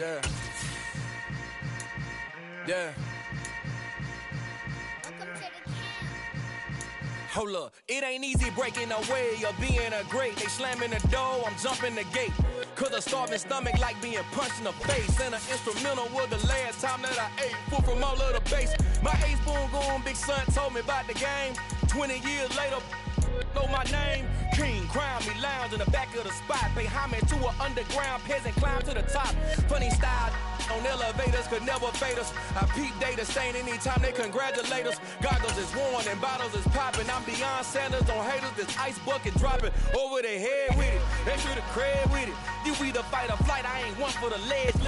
Yeah. Yeah. Hold up, it ain't easy breaking away or being a great. They slamming the door, I'm jumping the gate. Cause a starving stomach like being punched in the face. And an instrumental was the last time that I ate. Food from all of the base. My ace boom goon, big son told me about the game. 20 years later, know my name. King, crown me, lounge in the back of the spot. Pay homage to an underground peasant, climb to the top. Funny style on elevators could never fade us. I peep data stain anytime they congratulate us. Goggles is worn and bottles is popping. I'm beyond Sanders on haters. This ice bucket dropping over their head with it. They should have cred with it. You either fight or flight. I ain't one for the legs.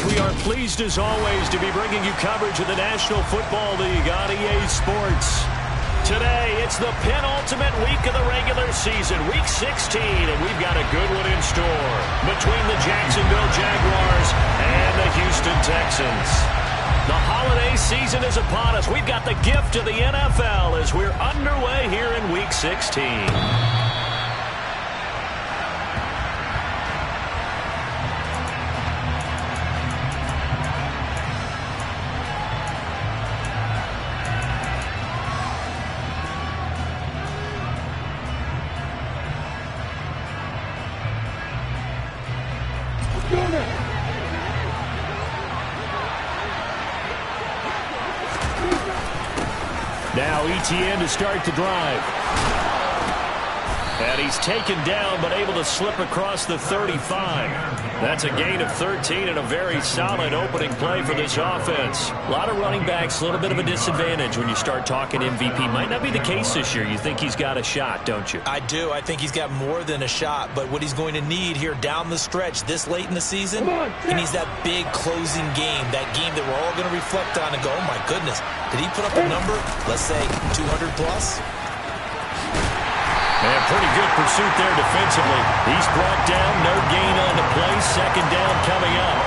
We are pleased as always to be bringing you coverage of the National Football League on EA Sports. Today, it's the penultimate week of the regular season, Week 16, and we've got a good one in store between the Jacksonville Jaguars and the Houston Texans. The holiday season is upon us. We've got the gift of the NFL as we're underway here in Week 16. Now ETN to start the drive. And he's taken down but able to slip across the 35. That's a gain of 13 and a very solid opening play for this offense. A lot of running backs, a little bit of a disadvantage when you start talking MVP. Might not be the case this year. You think he's got a shot, don't you? I do. I think he's got more than a shot. But what he's going to need here down the stretch this late in the season, he needs that big closing game, that game that we're all going to reflect on and go, oh, my goodness, did he put up a number, let's say, 200 plus? And pretty good pursuit there defensively. He's brought down, no gain on the play. Second down coming up.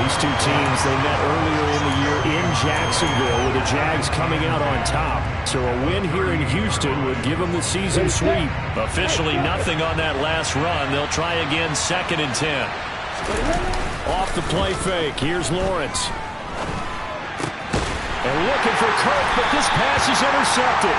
These two teams, they met earlier in the year in Jacksonville with the Jags coming out on top. So a win here in Houston would give them the season sweep. Officially nothing on that last run. They'll try again 2nd and 10. Off the play fake. Here's Lawrence. And looking for Kirk, but this pass is intercepted.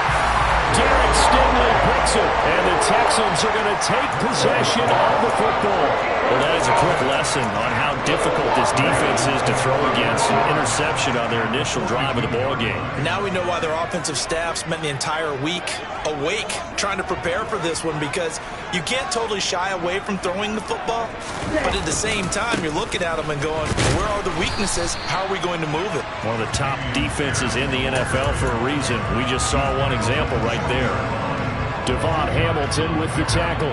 Derek Stingley picks it, and the Texans are going to take possession of the football. Well, that is a quick lesson on how difficult this defense is to throw against an interception on their initial drive of the ballgame. Now we know why their offensive staff spent the entire week awake trying to prepare for this one, because you can't totally shy away from throwing the football, but at the same time, you're looking at them and going, where are the weaknesses? How are we going to move it? One of the top defenses in the NFL for a reason. We just saw one example right there. Devon Hamilton with the tackle.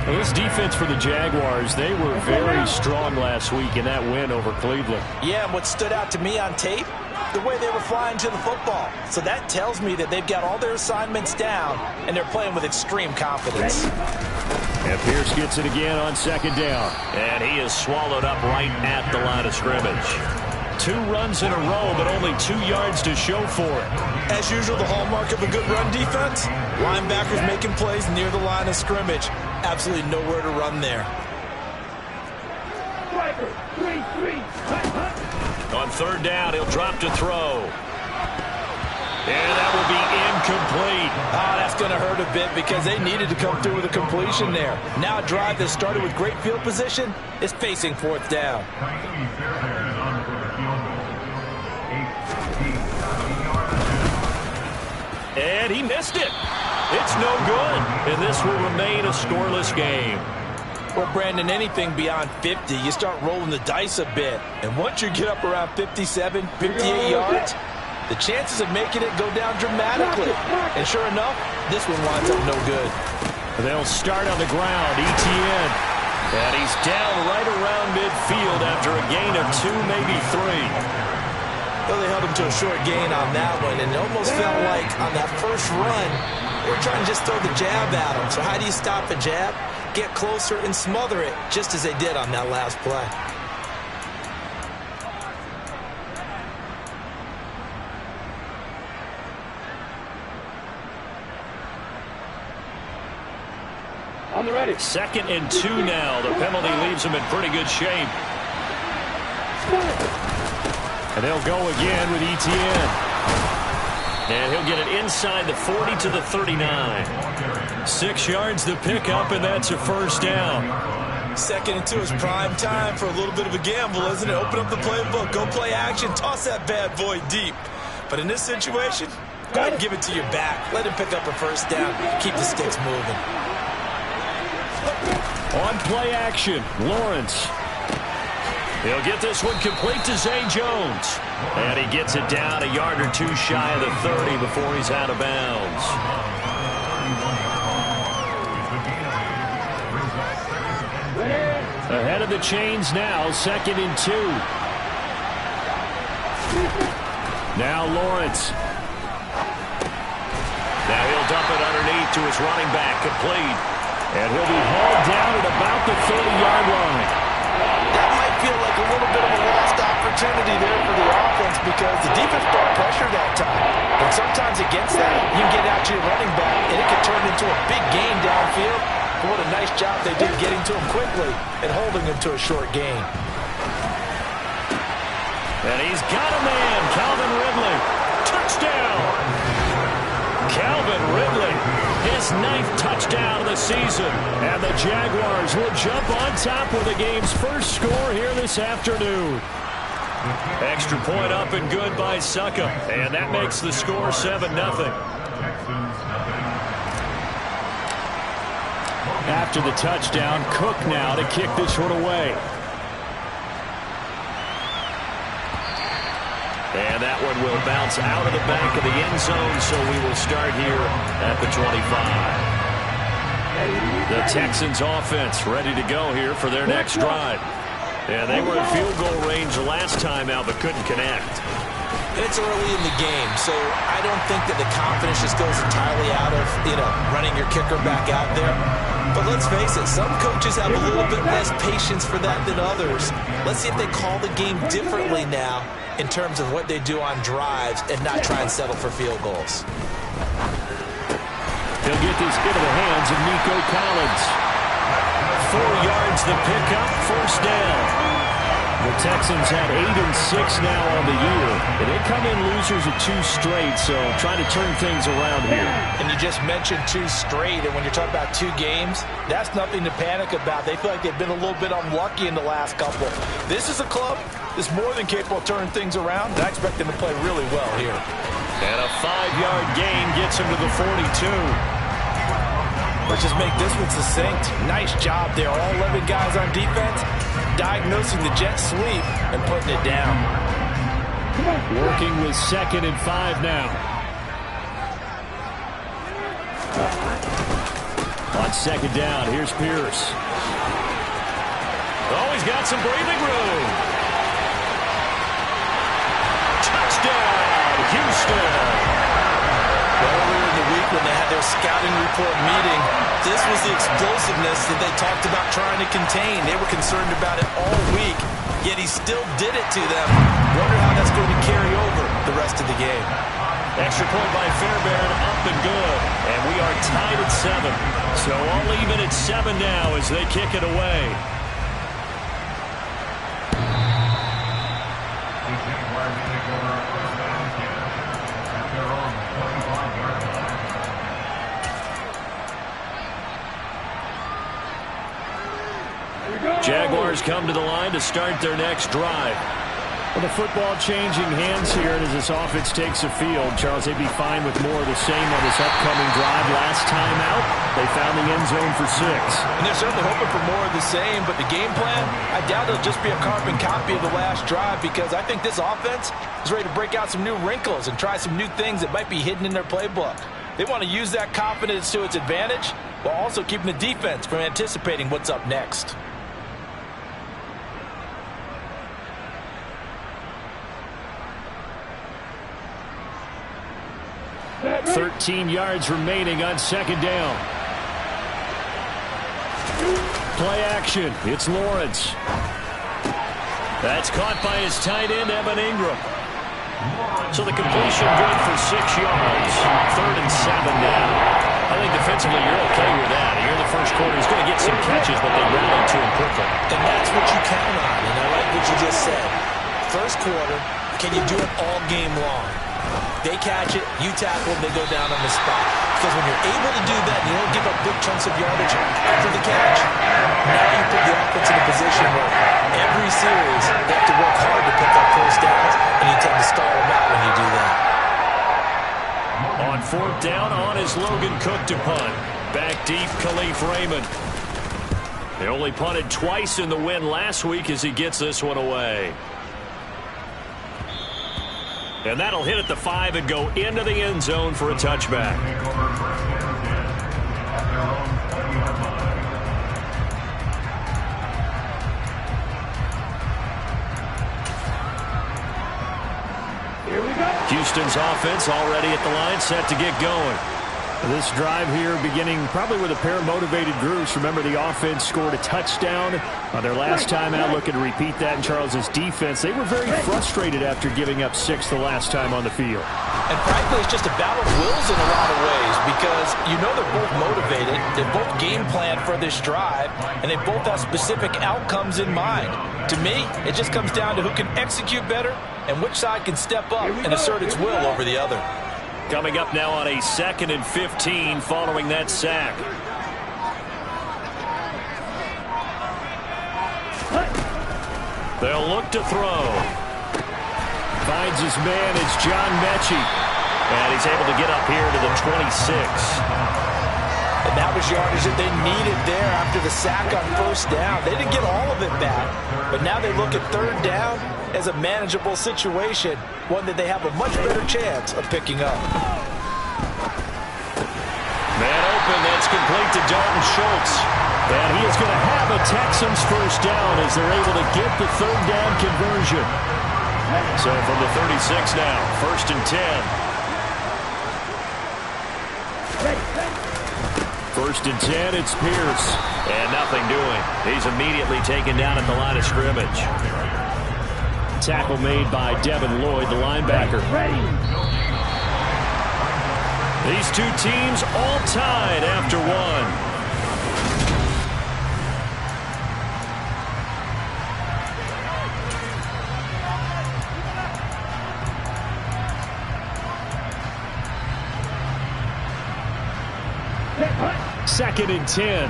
Well, this defense for the Jaguars, they were very strong last week in that win over Cleveland. Yeah, and what stood out to me on tape, the way they were flying to the football. So that tells me that they've got all their assignments down, and they're playing with extreme confidence. And Pierce gets it again on 2nd down. And he is swallowed up right at the line of scrimmage. 2 runs in a row, but only 2 yards to show for it. As usual, the hallmark of a good run defense, linebackers making plays near the line of scrimmage. Absolutely nowhere to run there. On 3rd down, he'll drop to throw. And that will be incomplete. That's going to hurt a bit because they needed to come through with a completion there. Now a drive that started with great field position is facing 4th down. And he missed it. It's no good. And this will remain a scoreless game. Well, Brandon, anything beyond 50, you start rolling the dice a bit. And once you get up around 57, 58 yards, the chances of making it go down dramatically. And sure enough, this one winds up no good. They'll start on the ground, ETN. And he's down right around midfield after a gain of 2, maybe 3. Well, they held him to a short gain on that one, and it almost felt like on that first run, they were trying to just throw the jab at him. So how do you stop a jab? Get closer and smother it, just as they did on that last play. On the ready. 2nd and 2 now. The penalty leaves him in pretty good shape. And they'll go again with Etienne. And he'll get it inside the 40 to the 39. 6 yards to pick up, and that's a first down. 2nd and 2 is prime time for a little bit of a gamble, isn't it? Open up the playbook, go play action, toss that bad boy deep. But in this situation, go ahead and give it to your back. Let him pick up a first down. Keep the sticks moving. On play action, Lawrence. He'll get this one complete to Zay Jones. And he gets it down a yard or two shy of the 30 before he's out of bounds. Ahead of the chains now, 2nd and 2. Now Lawrence. Now he'll dump it underneath to his running back, complete. And he'll be hauled down at about the 30-yard line. That might feel like a little bit of a lost opportunity there for the offense because the defense brought pressure that time. But sometimes against that, you get out to your running back, and it can turn into a big gain downfield. But what a nice job they did getting to him quickly and holding him to a short gain. And he's got a man, Calvin Ridley. Touchdown! Calvin Ridley, his 9th touchdown of the season. And the Jaguars will jump on top with the game's first score here this afternoon. Extra point up and good by Suckup. And that makes the score 7-0. After the touchdown, Cook now to kick this one away. And that one will bounce out of the back of the end zone, so we will start here at the 25. The Texans offense ready to go here for their next drive. And they were in field goal range the last time out, but couldn't connect. It's early in the game, so I don't think that the confidence just goes entirely out of, running your kicker back out there. But let's face it, some coaches have a little bit less patience for that than others. Let's see if they call the game differently now in terms of what they do on drives and not try and settle for field goals. He'll get this into the hands of Nico Collins. 4 yards to pick up, first down. The Texans had 8-6 now on the year. And they come in losers of 2 straight, so trying to turn things around here. And you just mentioned 2 straight, and when you're talking about 2 games, that's nothing to panic about. They feel like they've been a little bit unlucky in the last couple. This is a club that's more than capable of turning things around, and I expect them to play really well here. And a 5-yard gain gets him to the 42. Let's just make this one succinct. Nice job there. All 11 guys on defense diagnosing the jet sweep and putting it down. Working with 2nd and 5 now. On 2nd down, here's Pierce. Oh, he's got some breathing room. Touchdown, Houston. Earlier in the week when they had their scouting report meeting, this was the explosiveness that they talked about trying to contain. They were concerned about it all week, yet he still did it to them. Wonder how that's going to carry over the rest of the game. Extra point by Fairbairn, up and good. And we are tied at 7. So all even at 7 now as they kick it away. Jaguars come to the line to start their next drive. Well, the football changing hands here, and as this offense takes the field, Charles, they'd be fine with more of the same on this upcoming drive. Last time out, they found the end zone for 6. And they're certainly hoping for more of the same, but the game plan, I doubt it'll just be a carbon copy of the last drive because I think this offense is ready to break out some new wrinkles and try some new things that might be hidden in their playbook. They want to use that confidence to its advantage while also keeping the defense from anticipating what's up next. 13 yards remaining on 2nd down. Play action. It's Lawrence. That's caught by his tight end, Evan Ingram. So the completion good for 6 yards. 3rd and 7 now. I think defensively you're okay with that. Here in the first quarter, he's going to get some catches, but they rallied to him quickly. And that's what you count on, and I like what you just said. first quarter. Can you do it all game long? They catch it, you tackle, they go down on the spot. Because when you're able to do that, you don't give up big chunks of yardage after the catch. Now you put the offense in a position where every series they have to work hard to pick up first downs, and you tend to stall them out when you do that. On fourth down, on is Logan Cook to punt. Back deep, Khalif Raymond. They only punted twice in the win last week as he gets this one away. And that'll hit at the 5 and go into the end zone for a touchback. Houston's offense already at the line, set to get going. This drive here beginning probably with a pair of motivated groups. Remember, the offense scored a touchdown on their last time out. Looking to repeat that in Charles's defense. They were very frustrated after giving up 6 the last time on the field. And frankly, it's just a battle of wills in a lot of ways because you know they're both motivated. They both game plan for this drive, and they both have specific outcomes in mind. To me, it just comes down to who can execute better and which side can step up and assert its will over the other. Coming up now on a 2nd and 15 following that sack. They'll look to throw. Finds his man. It's John Mechie. And he's able to get up here to the 26. And that was yardage that they needed there after the sack on first down. They didn't get all of it back, but now they look at third down as a manageable situation, one that they have a much better chance of picking up. Man open, that's complete to Dalton Schultz. And he is going to have a Texans first down as they're able to get the third down conversion. So from the 36 now, 1st and 10. 1st and 10, it's Pierce. And nothing doing. He's immediately taken down at the line of scrimmage. Tackle made by Devin Lloyd, the linebacker. These two teams all tied after one. Second and 10.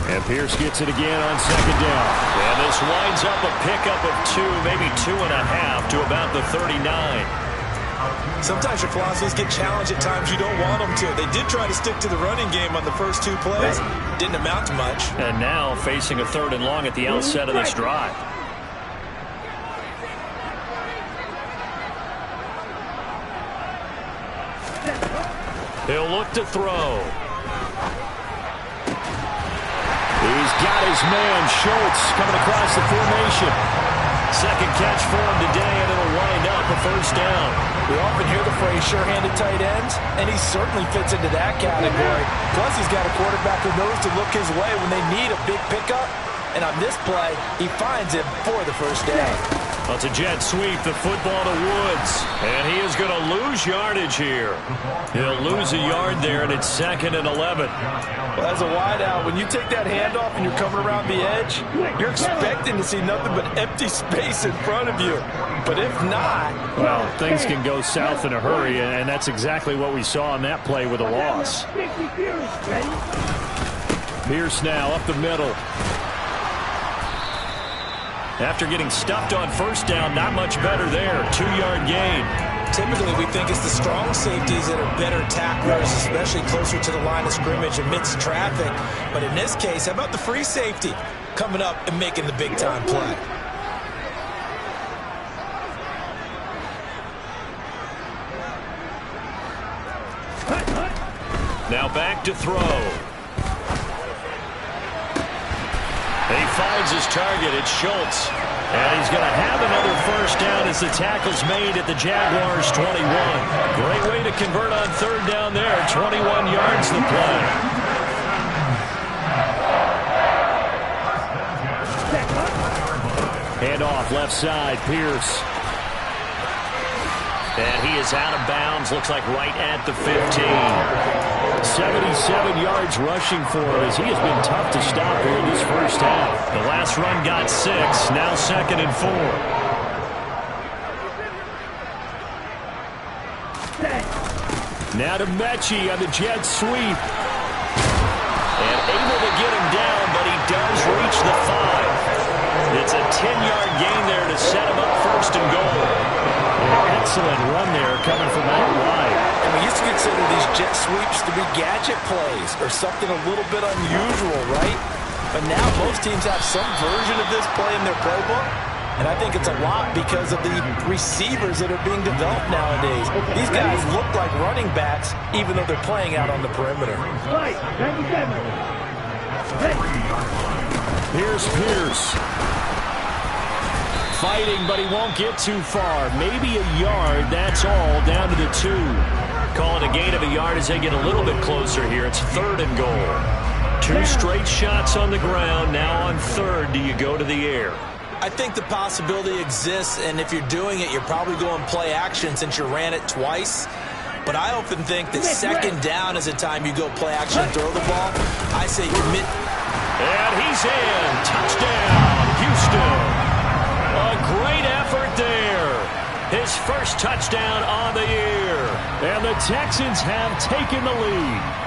And Pierce gets it again on 2nd down. And this winds up a pickup of 2, maybe 2.5 to about the 39. Sometimes your philosophies get challenged at times you don't want them to. They did try to stick to the running game on the first 2 plays. Didn't amount to much. And now facing a 3rd and long at the outset of this drive. He'll look to throw. He's got his man, Schultz, coming across the formation. Second catch for him today, and it'll wind up a first down. We often hear the phrase sure-handed tight ends, and he certainly fits into that category. Plus, he's got a quarterback who knows to look his way when they need a big pickup. And on this play, he finds him for the first down. Well, it's a jet sweep, the football to Woods. And he is going to lose yardage here. He'll lose a yard there, and it's 2nd and 11. Well, as a wideout, when you take that handoff and you're coming around the edge, you're expecting to see nothing but empty space in front of you. But if not... Well, things can go south in a hurry, and that's exactly what we saw on that play with a loss. Pierce now up the middle. After getting stuffed on first down, not much better there. 2-yard gain. Typically, we think it's the strong safeties that are better tacklers, especially closer to the line of scrimmage amidst traffic. But in this case, how about the free safety coming up and making the big-time play? Now back to throw. He finds his target. It's Schultz. And he's going to have another first down as the tackle's made at the Jaguars' 21. Great way to convert on third down there. 21 yards the play. Handoff left side, Pierce. And he is out of bounds, looks like right at the 15. 77 yards rushing for him as he has been tough to stop here in this first half. The last run got 6, now 2nd and 4. Now to Mechie on the jet sweep. And able to get him down, but he does reach the 5. It's a 10-yard gain there to set him up 1st and goal. An excellent run there coming from out wide. And we used to consider these jet sweeps to be gadget plays or something a little bit unusual, right? But now most teams have some version of this play in their playbook. And I think it's a lot because of the receivers that are being developed nowadays. These guys look like running backs, even though they're playing out on the perimeter. Here's Pierce. Fighting, but he won't get too far. Maybe a yard, that's all, down to the 2. Call it a gain of a yard as they get a little bit closer here. It's 3rd and goal. 2 straight shots on the ground. Now on 3rd, do you go to the air? I think the possibility exists, and if you're doing it, you're probably going play action since you ran it twice. But I often think that 2nd down is a time you go play action and throw the ball. I say commit. And he's in. Touchdown, Houston. A great effort there. His first touchdown on the year. And the Texans have taken the lead.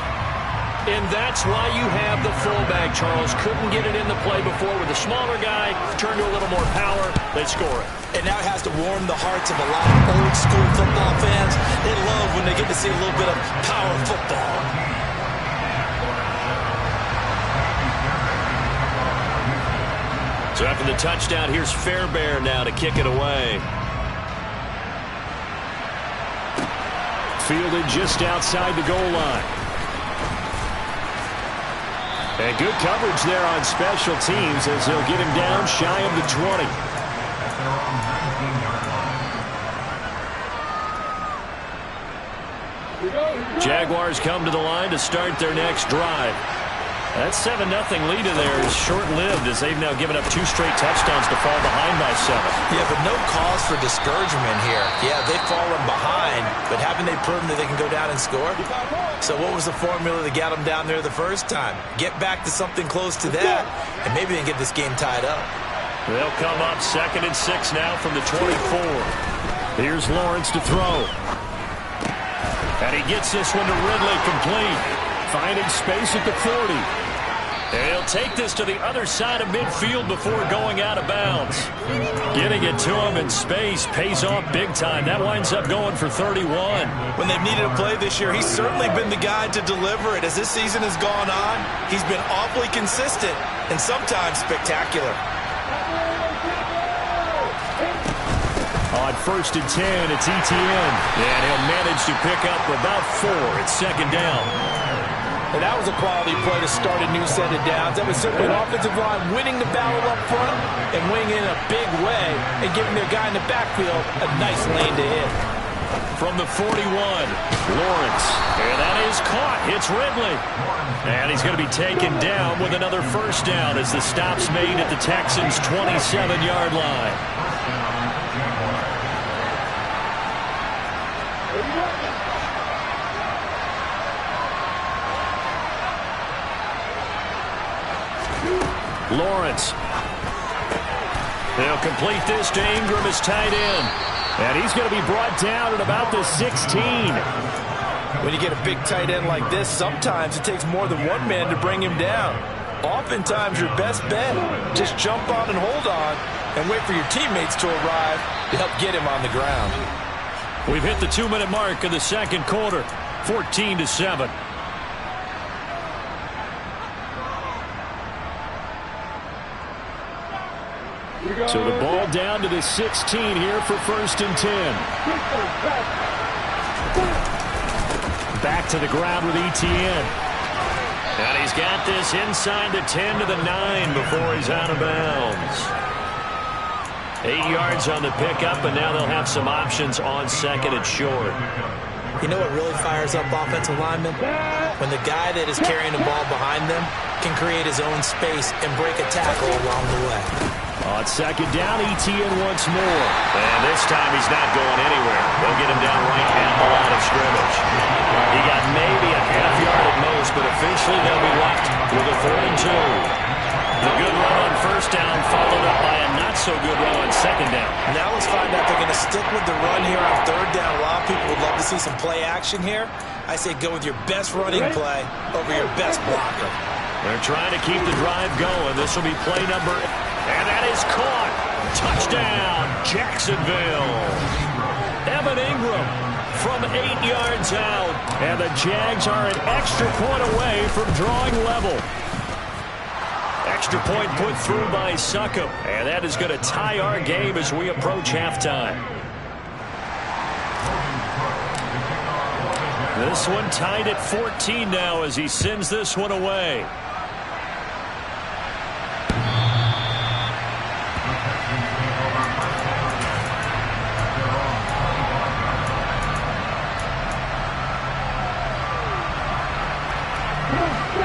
And that's why you have the fullback, Charles. Couldn't get it in the play before with a smaller guy. Turned to a little more power. They score it. And now it has to warm the hearts of a lot of old-school football fans. They love when they get to see a little bit of power football. So after the touchdown, here's Fairbairn now to kick it away. Fielded just outside the goal line. And good coverage there on special teams as they'll get him down shy of the 20. Jaguars come to the line to start their next drive. That 7-0 lead in there is short-lived as they've now given up 2 straight touchdowns to fall behind by 7. Yeah, but no cause for discouragement here. Yeah, they've fallen behind, but haven't they proven that they can go down and score? So what was the formula that got them down there the first time? Get back to something close to that, and maybe they can get this game tied up. They'll come up 2nd and 6 now from the 24. Here's Lawrence to throw. And he gets this one to Ridley complete. Finding space at the 40. And he'll take this to the other side of midfield before going out of bounds. Getting it to him in space pays off big time. That winds up going for 31. When they've needed a play this year, he's certainly been the guy to deliver it. As this season has gone on, he's been awfully consistent and sometimes spectacular. On 1st and 10, it's Etienne. And he'll manage to pick up about 4. It's 2nd down. And that was a quality play to start a new set of downs. That was certainly an offensive line winning the battle up front and winning in a big way and giving their guy in the backfield a nice lane to hit. From the 41, Lawrence. And that is caught. Hits Ridley. And he's going to be taken down with another 1st down as the stop's made at the Texans' 27-yard line. Lawrence. They'll complete this to Ingram as tight end. And he's going to be brought down at about the 16. When you get a big tight end like this, sometimes it takes more than one man to bring him down. Oftentimes, your best bet, just jump on and hold on and wait for your teammates to arrive to help get him on the ground. We've hit the 2-minute mark of the 2nd quarter, 14-7. So the ball down to the 16 here for 1st and 10. Back to the ground with Etienne. And he's got this inside the 10 to the 9 before he's out of bounds. 8 yards on the pickup, and now they'll have some options on 2nd and short. You know what really fires up offensive linemen? When the guy that is carrying the ball behind them can create his own space and break a tackle along the way. On second down, ETN once more. And this time he's not going anywhere. They'll get him down right at the line of scrimmage. He got maybe a half yard at most, but officially they'll be left with a 4th and 2. The good run on first down followed up by a not-so-good run on second down. Now let's find out if they're going to stick with the run here on third down. A lot of people would love to see some play action here. I say go with your best running play over your best blocker. They're trying to keep the drive going. This will be play number, and that is caught. Touchdown, Jacksonville. Evan Ingram from 8 yards out. And the Jags are an extra point away from drawing level. Extra point put through by Succop. And that is going to tie our game as we approach halftime. This one tied at 14 now as he sends this one away.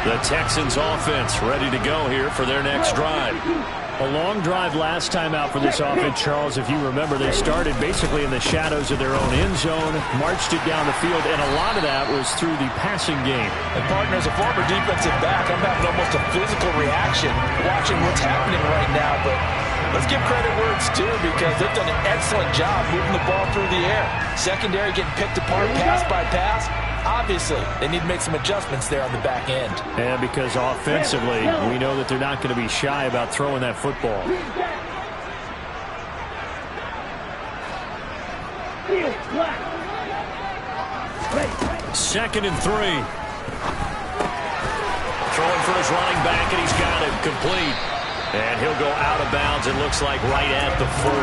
The Texans offense ready to go here for their next drive. A long drive last time out for this offense, Charles. If you remember, they started basically in the shadows of their own end zone, marched it down the field, and a lot of that was through the passing game. And, partner, as a former defensive back, I'm having almost a physical reaction watching what's happening right now. But let's give credit where it's due because they've done an excellent job moving the ball through the air. Secondary getting picked apart pass by pass. Obviously, they need to make some adjustments there on the back end. And because offensively, we know that they're not going to be shy about throwing that football. Second and 3. Throwing for his running back, and he's got it complete. And he'll go out of bounds, it looks like, right at the 40.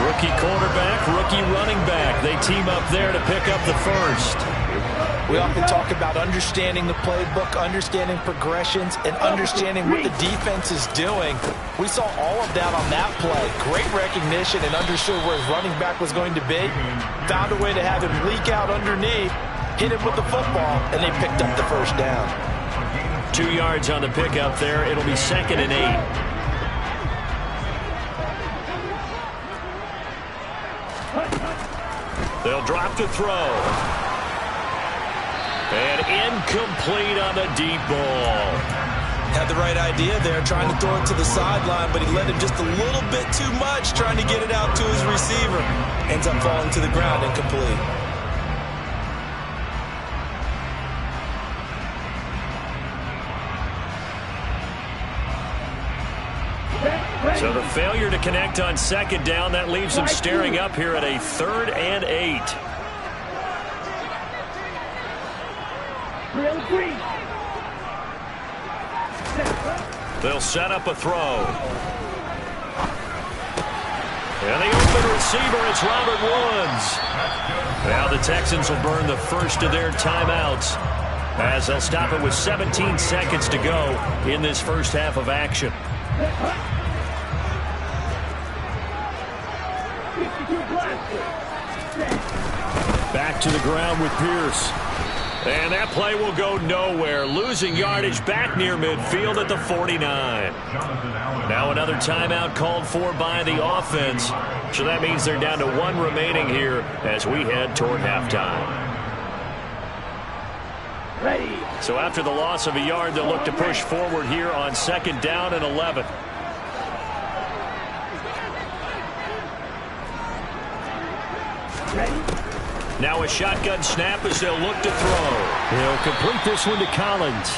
Rookie quarterback, rookie running back. They team up there to pick up the first. We often talk about understanding the playbook, understanding progressions, and understanding what the defense is doing. We saw all of that on that play. Great recognition and understood where his running back was going to be. Found a way to have him leak out underneath, hit him with the football, and they picked up the first down. 2 yards on the pickup there. It'll be 2nd and 8. They'll drop to throw. And incomplete on the deep ball. Had the right idea there, trying to throw it to the sideline, but he let him just a little bit too much, trying to get it out to his receiver. Ends up falling to the ground incomplete. So the failure to connect on second down, that leaves them staring up here at a 3rd and 8. They'll set up a throw. And the open receiver, it's Robert Woods. Now the Texans will burn the first of their timeouts as they'll stop it with 17 seconds to go in this first half of action. Back to the ground with Pierce. And that play will go nowhere. Losing yardage back near midfield at the 49. Now another timeout called for by the offense. So that means they're down to 1 remaining here as we head toward halftime. Ready. So after the loss of a yard, they'll look to push forward here on 2nd down and 11. Now a shotgun snap as they'll look to throw. He'll complete this one to Collins.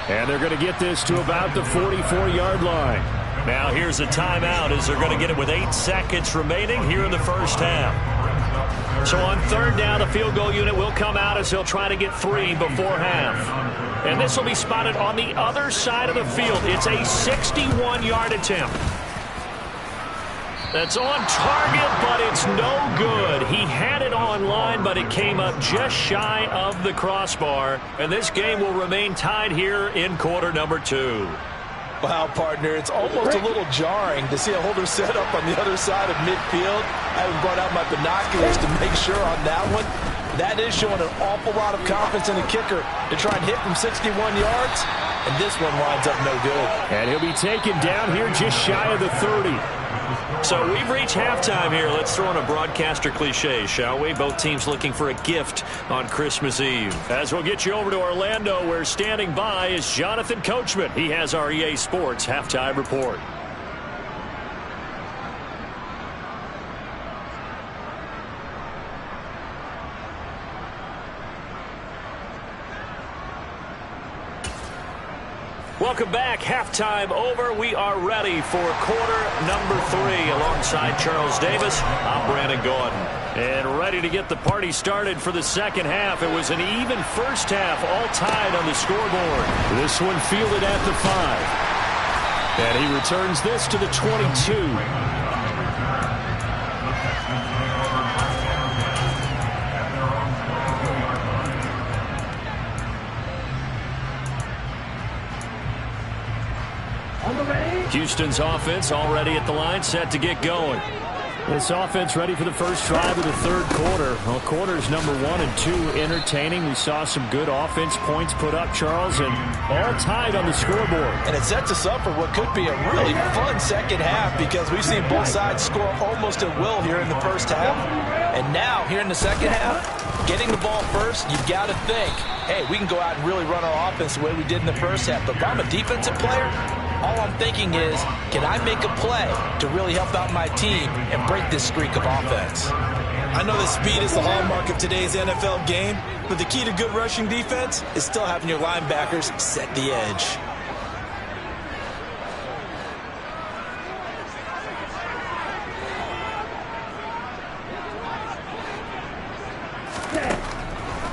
And they're going to get this to about the 44-yard line. Now here's a timeout as they're going to get it with 8 seconds remaining here in the first half. So on 3rd down, the field goal unit will come out as they'll try to get 3 before half. And this will be spotted on the other side of the field. It's a 61-yard attempt. That's on target, but it's no good. He had it on line, but it came up just shy of the crossbar. And this game will remain tied here in quarter number 2. Wow, partner, it's almost a little jarring to see a holder set up on the other side of midfield. I haven't brought out my binoculars to make sure on that one. That is showing an awful lot of confidence in the kicker to try and hit from 61 yards. and this one winds up no good. And he'll be taken down here just shy of the 30. So we've reached halftime here. Let's throw in a broadcaster cliche, shall we? Both teams looking for a gift on Christmas Eve. As we'll get you over to Orlando, where standing by is Jonathan Coachman. He has our EA Sports halftime report. Welcome back. Halftime over. We are ready for quarter number 3. Alongside Charles Davis, I'm Brandon Gordon. And ready to get the party started for the second half. It was an even first half, all tied on the scoreboard. This one fielded at the 5. And he returns this to the 22. Houston's offense already at the line, set to get going. This offense ready for the first drive of the third quarter. Well, quarters number 1 and 2 entertaining. We saw some good offense points put up, Charles, and all tied on the scoreboard. And it sets us up for what could be a really fun second half, because we've seen both sides score almost at will here in the first half. And now, here in the second half, getting the ball first, you've got to think, hey, we can go out and really run our offense the way we did in the first half. But if I'm a defensive player, all I'm thinking is, can I make a play to really help out my team and break this streak of offense? I know that speed is the hallmark of today's NFL game, but the key to good rushing defense is still having your linebackers set the edge.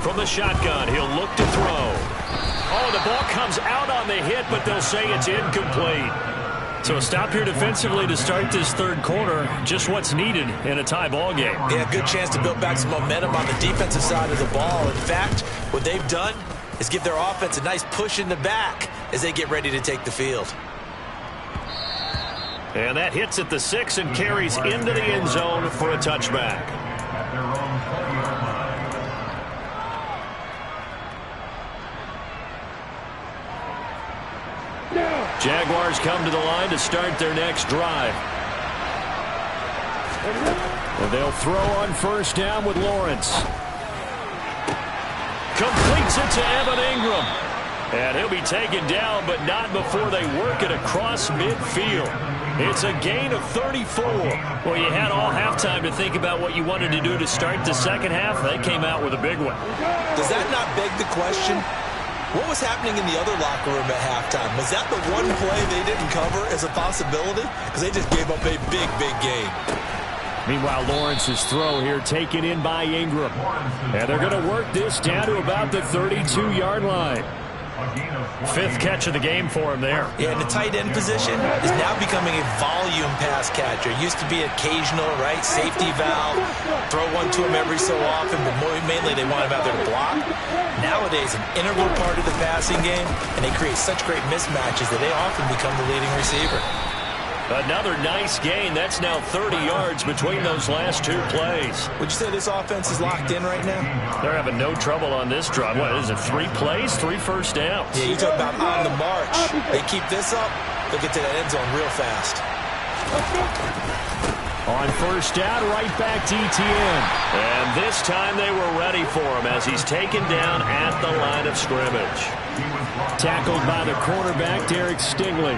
From the shotgun, he'll look to throw. Oh, the ball comes out on the hit, but they'll say it's incomplete. So a stop here defensively to start this third quarter. Just what's needed in a tie ball game. Yeah, good chance to build back some momentum on the defensive side of the ball. In fact, what they've done is give their offense a nice push in the back as they get ready to take the field. And that hits at the 6 and carries into the end zone for a touchback. Jaguars come to the line to start their next drive. And they'll throw on first down with Lawrence. Completes it to Evan Ingram. And he'll be taken down, but not before they work it across midfield. It's a gain of 34. Well, you had all halftime to think about what you wanted to do to start the second half. They came out with a big one. Does that not beg the question? What was happening in the other locker room at halftime? Was that the one play they didn't cover as a possibility? Because they just gave up a big, big gain. Meanwhile, Lawrence's throw here taken in by Ingram. And they're going to work this down to about the 32-yard line. 5th catch of the game for him there. Yeah, and the tight end position is now becoming a volume pass catcher. Used to be occasional, right, safety valve, throw one to him every so often, but mainly they want him out there to block. Nowadays, an integral part of the passing game, and they create such great mismatches that they often become the leading receiver. Another nice gain. That's now 30 yards between those last 2 plays. Would you say this offense is locked in right now? They're having no trouble on this drive. What is it, 3 plays, 3 first downs? Yeah, you talk about on the march. They keep this up, they'll get to that end zone real fast. On first down, right back to ETN. And this time they were ready for him as he's taken down at the line of scrimmage. Tackled by the cornerback, Derek Stingley.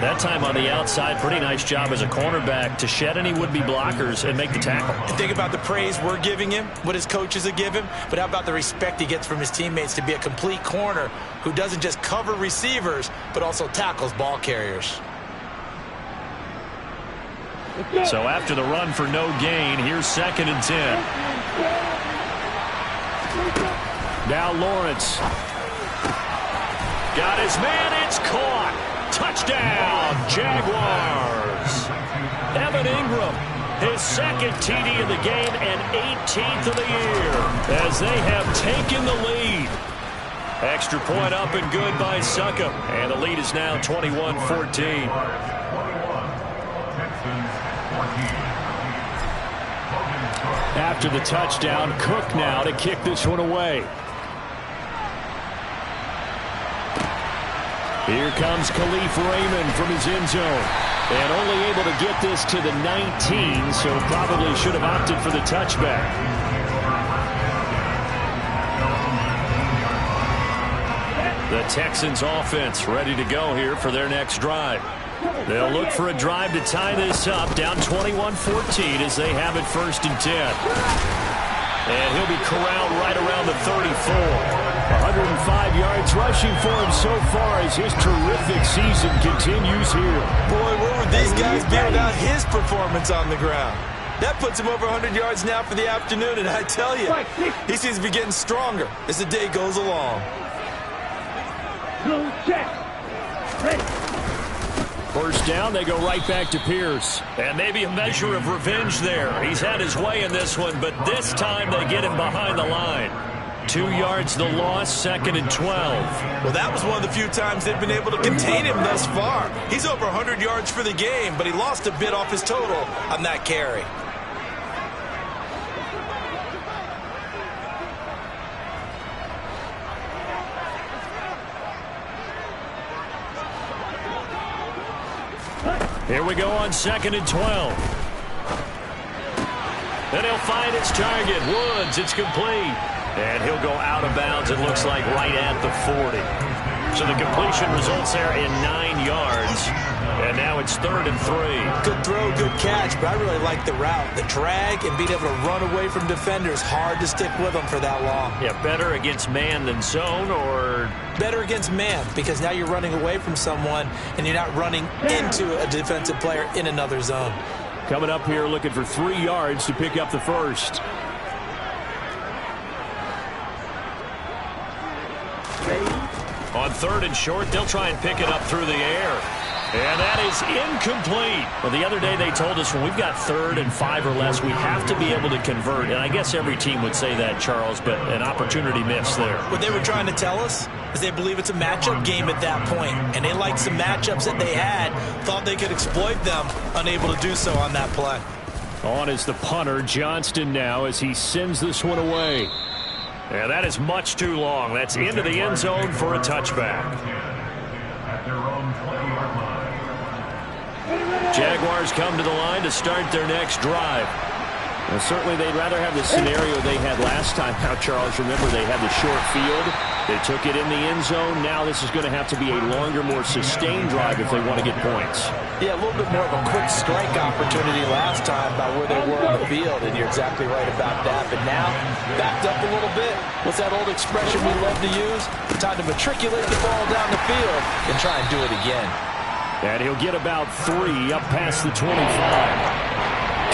That time on the outside, pretty nice job as a cornerback to shed any would-be blockers and make the tackle. And think about the praise we're giving him, what his coaches have given, but how about the respect he gets from his teammates to be a complete corner who doesn't just cover receivers, but also tackles ball carriers. So after the run for no gain, here's 2nd and 10. Now Lawrence. Got his man, it's caught. Touchdown, Jaguars. Evan Ingram, his 2nd TD of the game and 18th of the year as they have taken the lead. Extra point up and good by Succop, and the lead is now 21-14. After the touchdown, Cook now to kick this one away. Here comes Khalif Raymond from his end zone. And only able to get this to the 19, so probably should have opted for the touchback. The Texans offense ready to go here for their next drive. They'll look for a drive to tie this up, down 21-14 as they have it 1st and 10. And he'll be corralled right around the 34. 105 yards rushing for him so far as his terrific season continues here. Boy, where would these guys be without his performance on the ground? That puts him over 100 yards now for the afternoon, and I tell you, he seems to be getting stronger as the day goes along. First down, they go right back to Pierce. And maybe a measure of revenge there. He's had his way in this one, but this time they get him behind the line. 2 yards the loss, 2nd and 12. Well, that was one of the few times they've been able to contain him thus far. He's over 100 yards for the game, but he lost a bit off his total on that carry. Here we go on 2nd and 12. Then he'll find his target. Woods, it's complete. And he'll go out of bounds, it looks like, right at the 40. So the completion results there in 9 yards. And now it's 3rd and 3. Good throw, good catch, but I really like the route. The drag and being able to run away from defenders, hard to stick with them for that long. Yeah, better against man than zone, or? Better against man, because now you're running away from someone and you're not running into a defensive player in another zone. Coming up here looking for 3 yards to pick up the first. On 3rd and short, they'll try and pick it up through the air. And that is incomplete. Well, the other day they told us when we've got 3rd and 5 or less, we have to be able to convert. And I guess every team would say that, Charles, but an opportunity missed there. What they were trying to tell us is they believe it's a matchup game at that point. And they liked some matchups that they had, thought they could exploit them, unable to do so on that play. On is the punter, Johnston, now as he sends this one away. Yeah, that is much too long. That's into the end zone for a touchback. Jaguars come to the line to start their next drive. Well, certainly they'd rather have the scenario they had last time. Now, Charles, remember they had the short field. They took it in the end zone. Now this is going to have to be a longer, more sustained drive if they want to get points. Yeah, a little bit more of a quick strike opportunity last time by where they were on the field, and you're exactly right about that. But now, backed up a little bit. What's that old expression we love to use? Time to matriculate the ball down the field and try and do it again. And he'll get about 3 up past the 25.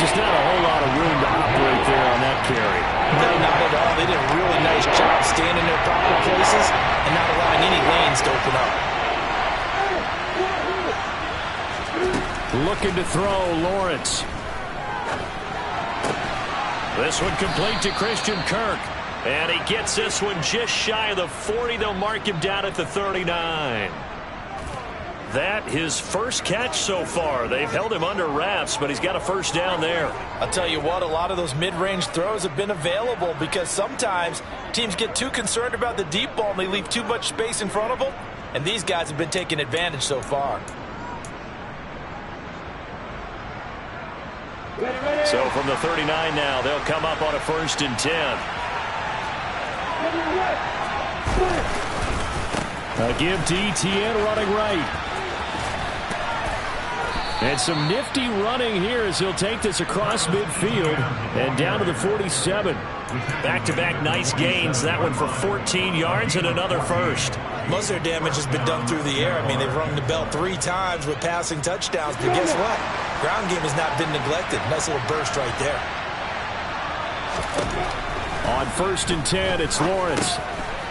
Just not a whole lot of room to operate there on that carry. No, not at all. They did a really nice job staying in their proper places and not allowing any lanes to open up. Looking to throw, Lawrence. This one complete to Christian Kirk. And he gets this one just shy of the 40. They'll mark him down at the 39. That his first catch so far. They've held him under wraps, but he's got a first down there. I'll tell you what, a lot of those mid-range throws have been available because sometimes teams get too concerned about the deep ball and they leave too much space in front of them, and these guys have been taking advantage so far. So from the 39 now, they'll come up on a 1st and 10. A give to Etienne running right. And some nifty running here as he'll take this across midfield and down to the 47. Back-to-back nice gains. That one for 14 yards and another first. Most of their damage has been done through the air. I mean, they've rung the bell 3 times with passing touchdowns. But guess what? Ground game has not been neglected. Nice little burst right there. On 1st and 10, it's Lawrence.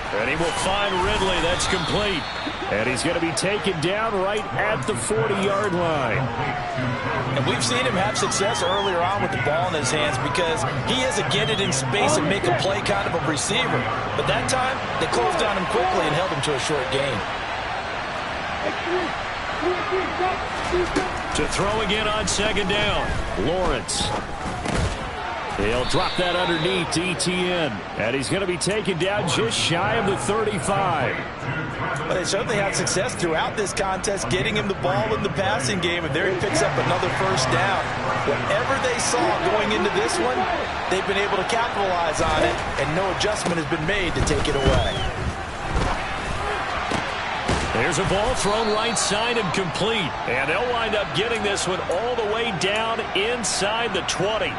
And he will find Ridley. That's complete. And he's going to be taken down right at the 40-yard line. And we've seen him have success earlier on with the ball in his hands because he is a get it in space and make a play kind of a receiver. But that time, they closed on him quickly and held him to a short gain. To throw again on 2nd down. Lawrence. He'll drop that underneath to ETN. And he's going to be taken down just shy of the 35. Well, they certainly had success throughout this contest, getting him the ball in the passing game, and there he picks up another first down. Whatever they saw going into this one, they've been able to capitalize on it, and no adjustment has been made to take it away. There's a ball thrown right side and complete. And they'll wind up getting this one all the way down inside the 20.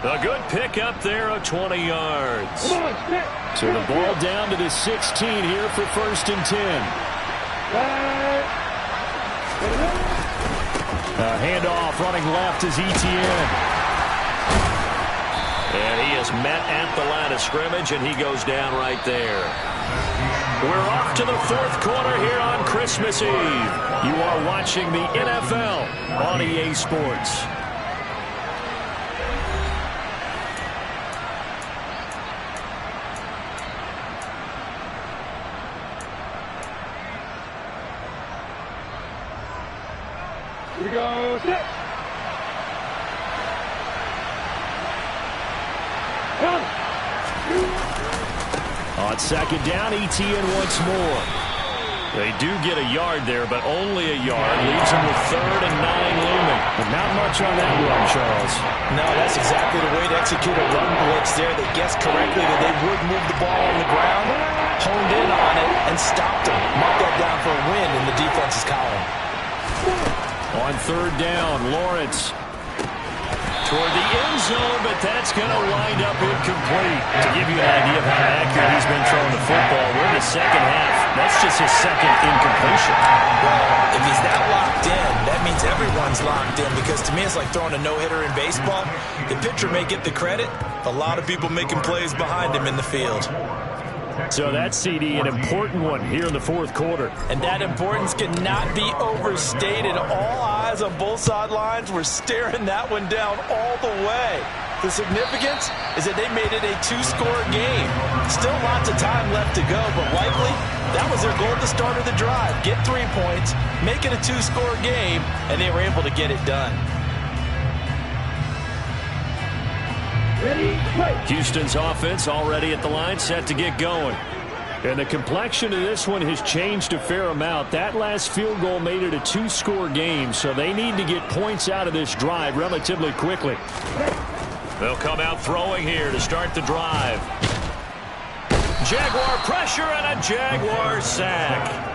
A good pick up there of 20 yards. So the ball down to the 16 here for 1st and 10. Handoff running left is ETN. And he is met at the line of scrimmage, and he goes down right there. We're off to the 4th quarter here on Christmas Eve. You are watching the NFL on EA Sports. Here we go, set. On 2nd down, ETN once more. They do get a yard there, but only a yard. Leaves them with 3rd and 9 looming. But not much on that run, Charles. No, that's exactly the way to execute a run blitz there. They guessed correctly that they would move the ball on the ground, honed in on it, and stopped them. Mark that down for a win in the defense's column. On 3rd down, Lawrence Toward the end zone, but that's going to wind up incomplete. To give you an idea of how accurate he's been throwing the football, we're in the second half. That's just his 2nd incompletion. Well, if he's that locked in, that means everyone's locked in, because to me it's like throwing a no-hitter in baseball. The pitcher may get the credit, a lot of people making plays behind him in the field. So that CD, an important one here in the 4th quarter. And that importance cannot be overstated. All eyes on both sidelines were staring that one down all the way. The significance is that they made it a 2-score game. Still lots of time left to go, but likely that was their goal at the start of the drive. Get 3 points, make it a 2-score game, and they were able to get it done. Houston's offense already at the line, set to get going. And the complexion of this one has changed a fair amount. That last field goal made it a 2-score game, so they need to get points out of this drive relatively quickly. They'll come out throwing here to start the drive. Jaguar pressure and a Jaguar sack.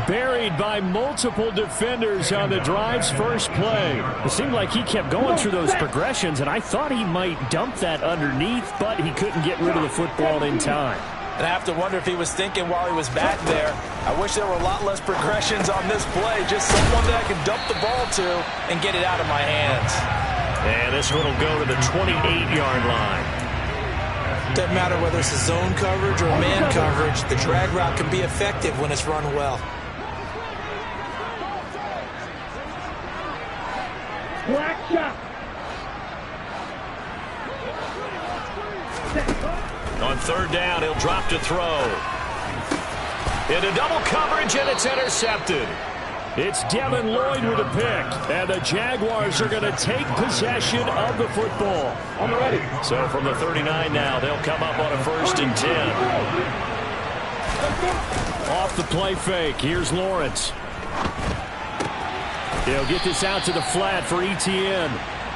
Buried by multiple defenders on the drive's first play. It seemed like he kept going through those progressions, and I thought he might dump that underneath, but he couldn't get rid of the football in time. And I have to wonder if he was thinking while he was back there, I wish there were a lot less progressions on this play, just someone that I could dump the ball to and get it out of my hands. And this one will go to the 28-yard line. Doesn't matter whether it's a zone coverage or man coverage, the drag route can be effective when it's run well. Black shot. On 3rd down, he'll drop to throw. Into double coverage, and it's intercepted. It's Devin Lloyd with a pick, and the Jaguars are going to take possession of the football. I'm ready. So from the 39 now, they'll come up on a 1st and 10. Off the play fake, here's Lawrence. He'll get this out to the flat for ETN.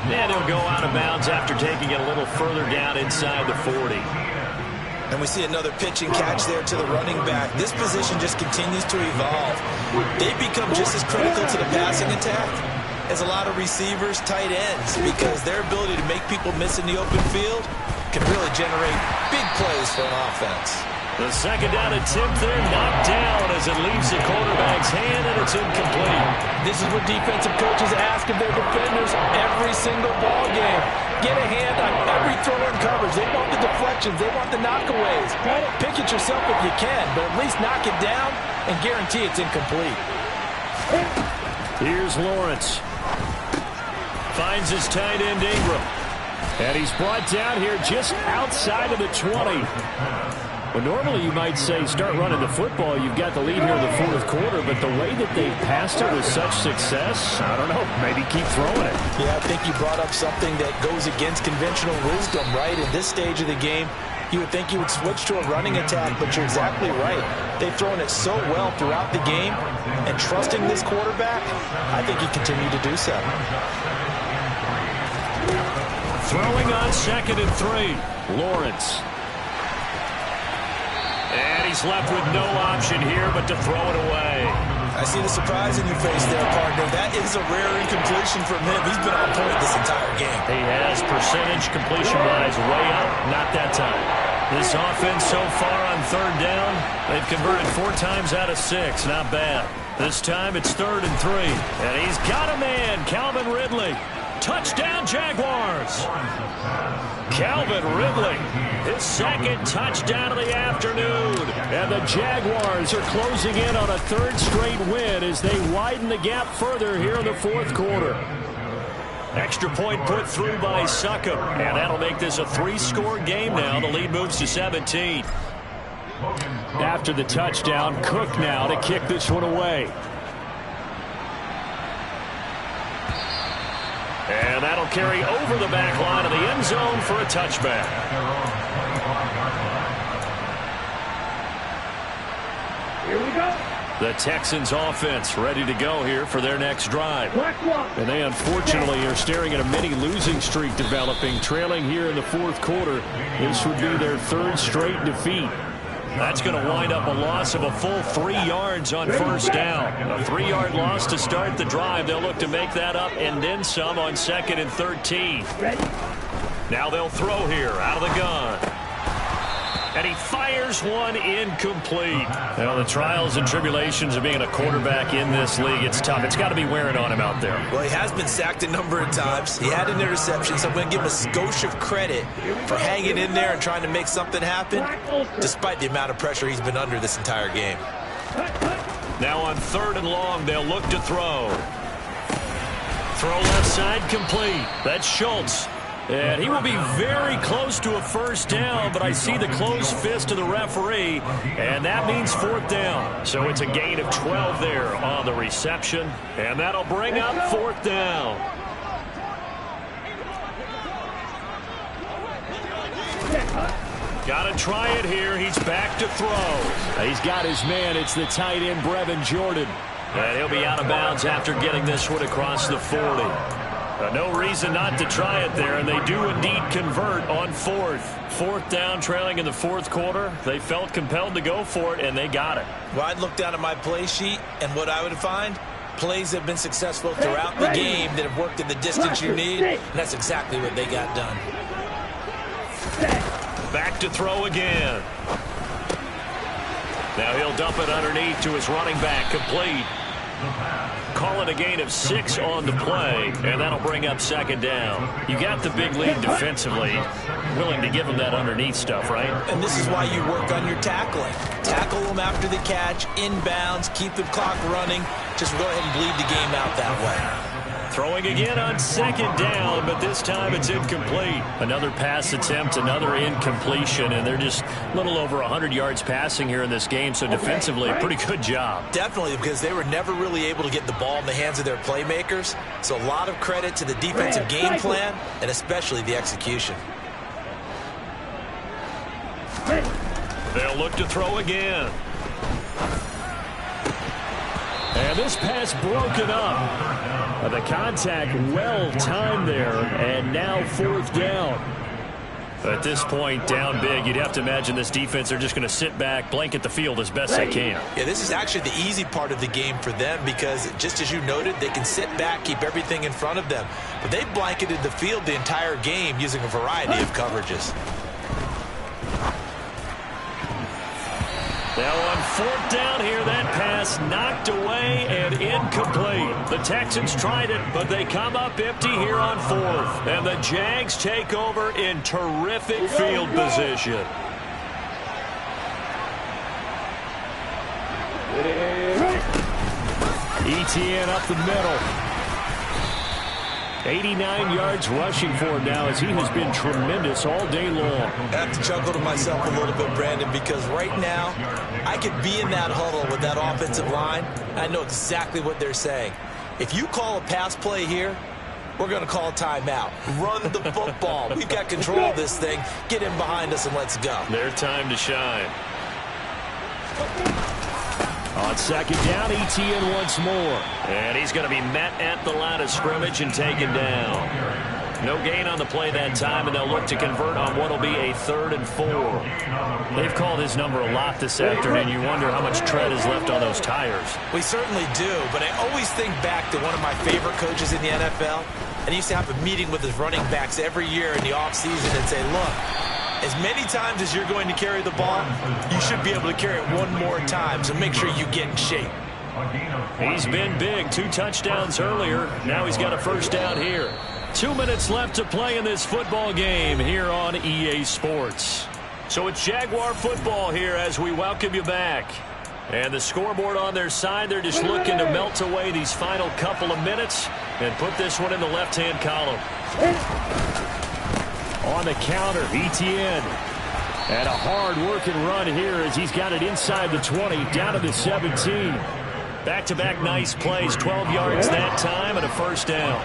And he'll go out of bounds after taking it a little further down inside the 40. And we see another pitch and catch there to the running back. This position just continues to evolve. They become just as critical to the passing attack as a lot of receivers, tight ends, because their ability to make people miss in the open field can really generate big plays for an offense. The 2nd down attempt there knocked down as it leaves the quarterback's hand, and it's incomplete. This is what defensive coaches ask of their defenders every single ball game. Get a hand on every throw in coverage. They want the deflections. They want the knockaways. Pick it yourself if you can, but at least knock it down and guarantee it's incomplete. Here's Lawrence. Finds his tight end Ingram. And he's brought down here just outside of the 20. Well, normally you might say start running the football. You've got the lead here in the fourth quarter, but the way that they've passed it with such success, I don't know, maybe keep throwing it. Yeah, I think you brought up something that goes against conventional wisdom, right? In this stage of the game, you would think you would switch to a running attack, but you're exactly right. They've thrown it so well throughout the game, and trusting this quarterback, I think he continued to do so. Throwing on 2nd and 3. Lawrence. And he's left with no option here but to throw it away. I see the surprise in your face there, partner. That is a rare incompletion from him. He's been on point this entire game. He has percentage completion-wise way up. Not that time. This offense so far on 3rd down, they've converted 4 times out of 6. Not bad. This time it's 3rd and 3. And he's got a man, Calvin Ridley. Touchdown, Jaguars. Calvin Ridley, his 2nd touchdown of the afternoon. And the Jaguars are closing in on a 3rd straight win as they widen the gap further here in the 4th quarter. Extra point put through by Succop, and that'll make this a 3-score game now. The lead moves to 17. After the touchdown, Cook now to kick this one away. And that'll carry over the back line of the end zone for a touchback. Here we go. The Texans offense ready to go here for their next drive. And they unfortunately are staring at a mini losing streak developing, trailing here in the 4th quarter. This would be their 3rd straight defeat. That's going to wind up a loss of a full 3 yards on 1st down. A 3-yard loss to start the drive. They'll look to make that up and then some on 2nd and 13. Now they'll throw here out of the gun. And he fires one incomplete. Well, the trials and tribulations of being a quarterback in this league, it's tough. It's got to be wearing on him out there. Well, he has been sacked a number of times. He had an interception, so I'm going to give him a skosh of credit for hanging in there and trying to make something happen, despite the amount of pressure he's been under this entire game. Now on 3rd and long, they'll look to throw. Throw left side complete. That's Schultz. And he will be very close to a 1st down, but I see the closed fist of the referee, and that means 4th down. So it's a gain of 12 there on the reception, and that'll bring up 4th down. Got to try it here. He's back to throw. He's got his man. It's the tight end, Brevin Jordan. And he'll be out of bounds after getting this one across the 40. No reason not to try it there, and they do indeed convert on 4th. 4th down, trailing in the 4th quarter. They felt compelled to go for it, and they got it. Well, I'd look down at my play sheet, and what I would find, plays have been successful throughout the game that have worked in the distance you need, and that's exactly what they got done. Back to throw again. Now he'll dump it underneath to his running back, complete. Call it a gain of 6 on the play, and that'll bring up 2nd down. You got the big lead defensively, willing to give them that underneath stuff, right? And this is why you work on your tackling. Tackle them after the catch, inbounds, keep the clock running. Just go ahead and bleed the game out that way. Throwing again on 2nd down, but this time it's incomplete. Another pass attempt, another incompletion, and they're just a little over 100 yards passing here in this game, so defensively, pretty good job. Definitely, because they were never really able to get the ball in the hands of their playmakers, so a lot of credit to the defensive game plan, and especially the execution. They'll look to throw again. And this pass broken up. The contact well timed there, and now 4th down. At this point, down big, you'd have to imagine this defense are just going to sit back, blanket the field as best they can. Yeah, this is actually the easy part of the game for them because, just as you noted, they can sit back, keep everything in front of them. But they blanketed the field the entire game using a variety of coverages. Now on 4th down here, that pass knocked away and incomplete. The Texans tried it, but they come up empty here on 4th. And the Jags take over in terrific field position. ETN up the middle. 89 yards rushing for him now as he has been tremendous all day long. I have to chuckle to myself a little bit, Brandon, because right now I could be in that huddle with that offensive line. And I know exactly what they're saying. If you call a pass play here, we're going to call a timeout. Run the football. We've got control of this thing. Get in behind us and let's go. Their time to shine. On second down, Etienne once more. And he's going to be met at the line of scrimmage and taken down. No gain on the play that time, and they'll look to convert on what will be a 3rd and 4. They've called his number a lot this afternoon. You wonder how much tread is left on those tires. We certainly do, but I always think back to one of my favorite coaches in the NFL, and he used to have a meeting with his running backs every year in the offseason and say, look, as many times as you're going to carry the ball, you should be able to carry it one more time, so make sure you get in shape. He's been big. 2 touchdowns earlier. Now he's got a first down here. 2 minutes left to play in this football game here on EA Sports. So it's Jaguar football here as we welcome you back. And the scoreboard on their side, they're just looking to melt away these final couple of minutes and put this one in the left-hand column. On the counter, Etienne. And a hard-working run here as he's got it inside the 20, down to the 17. Back-to-back nice plays, 12 yards that time and a first down.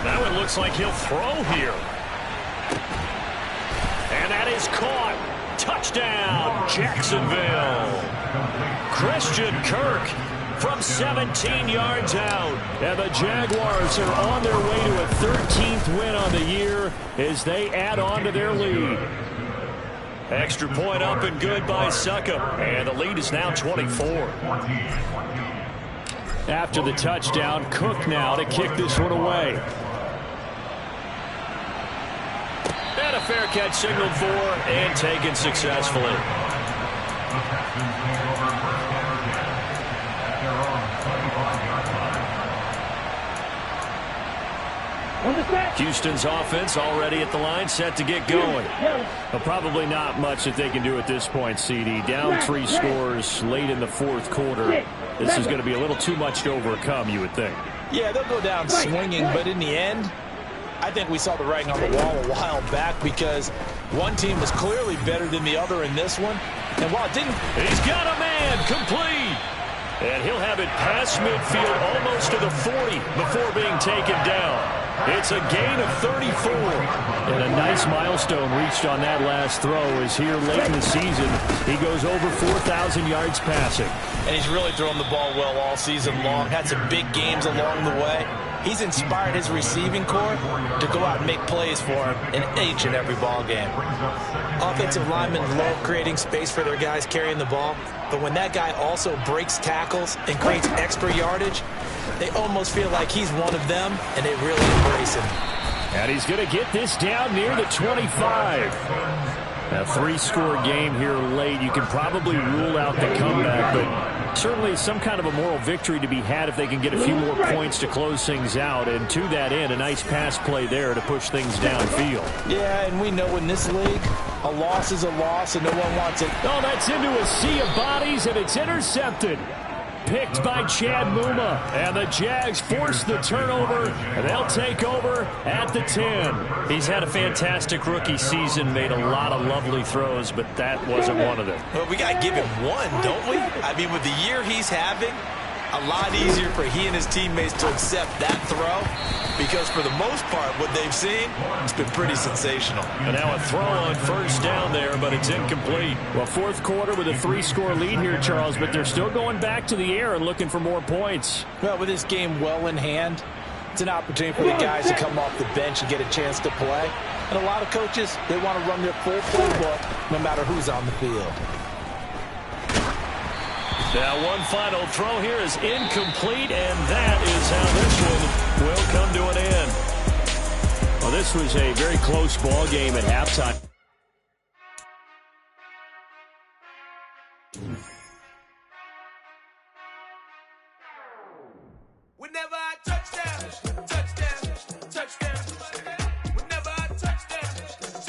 Now it looks like he'll throw here. And that is caught. Touchdown, Jacksonville. Christian Kirk from 17 yards out. And the Jaguars are on their way to a 13th win on the year as they add on to their lead. Extra point up and good by Suckup. And the lead is now 24. After the touchdown, Cook now to kick this one away. And a fair catch signaled for and taken successfully. Houston's offense already at the line, set to get going. Well, probably not much that they can do at this point, CD. Down 3 scores late in the 4th quarter. This is going to be a little too much to overcome, you would think. Yeah, they'll go down swinging, but in the end, I think we saw the writing on the wall a while back because one team was clearly better than the other in this one. And while it didn't... He's got a man complete. And he'll have it past midfield almost to the 40 before being taken down. It's a gain of 34. And a nice milestone reached on that last throw as here late in the season, he goes over 4,000 yards passing. And he's really thrown the ball well all season long. Had some big games along the way. He's inspired his receiving corps to go out and make plays for him in each and every ball game. Offensive linemen love creating space for their guys carrying the ball, but when that guy also breaks tackles and creates extra yardage, they almost feel like he's one of them, and they really embrace him. And he's going to get this down near the 25. A 3-score game here late. You can probably rule out the comeback, but certainly some kind of a moral victory to be had if they can get a few more points to close things out. And to that end, a nice pass play there to push things downfield. Yeah, and we know in this league, a loss is a loss, and no one wants it. Oh, that's into a sea of bodies, and it's intercepted. Picked by Chad Muma, and the Jags force the turnover, and they'll take over at the 10. He's had a fantastic rookie season, made a lot of lovely throws, but that wasn't one of them. Well, we got to give him one, don't we? I mean, with the year he's having, a lot easier for he and his teammates to accept that throw because for the most part, what they've seen, it's been pretty sensational. And now a throw on first down there, but it's incomplete. Well, 4th quarter with a 3-score lead here, Charles, but they're still going back to the air and looking for more points. Well, with this game well in hand, it's an opportunity for the guys to come off the bench and get a chance to play. And a lot of coaches, they want to run their full playbook no matter who's on the field. Now one final throw here is incomplete, and that is how this one will come to an end. Well, this was a very close ball game at halftime. We never